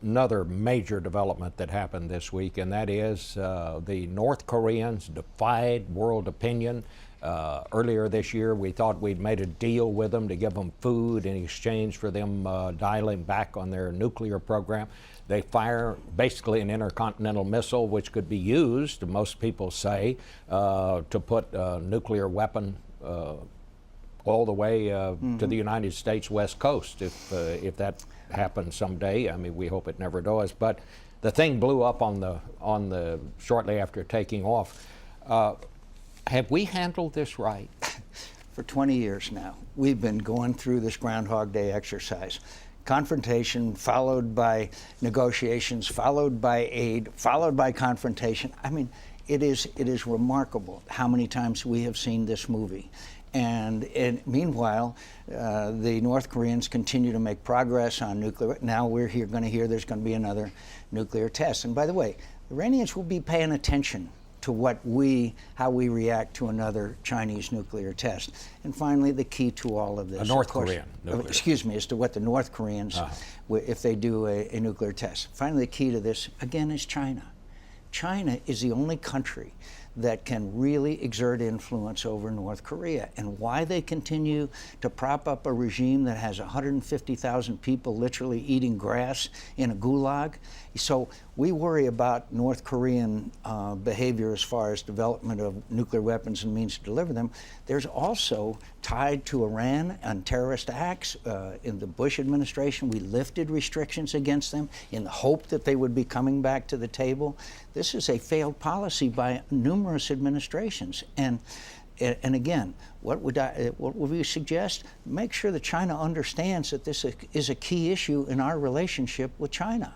another major development that happened this week, and that is the North Koreans defied world opinion. Earlier this year, we thought we'd made a deal with them to give them food in exchange for them dialing back on their nuclear program. They fire basically an intercontinental missile, which could be used, most people say, to put a nuclear weapon all the way to the United States West Coast, if that happens someday. I mean, we hope it never does. But the thing blew up on the shortly after taking off. Have we handled this right? For 20 years now, we've been going through this Groundhog Day exercise. Confrontation, followed by negotiations, followed by aid, followed by confrontation. I mean, it is remarkable how many times we have seen this movie. And meanwhile, the North Koreans continue to make progress on nuclear. Now we're going to hear there's going to be another nuclear test. And by the way, the Iranians will be paying attention to how we react to another Chinese nuclear test. And finally, the key to all of this, a North Korean nuclear. Excuse me, as to what the North Koreans, if they do a nuclear test. Finally, the key to this, again, is China. China is the only country that can really exert influence over North Korea. And why they continue to prop up a regime that has 150,000 people literally eating grass in a gulag. So we worry about North Korean behavior as far as development of nuclear weapons and means to deliver them. There's also tied to Iran and terrorist acts. In the Bush administration, we lifted restrictions against them in the hope that they would be coming back to the table. This is a failed policy by numerous administrations. And again, what would we suggest? Make sure that China understands that this is a key issue in our relationship with China.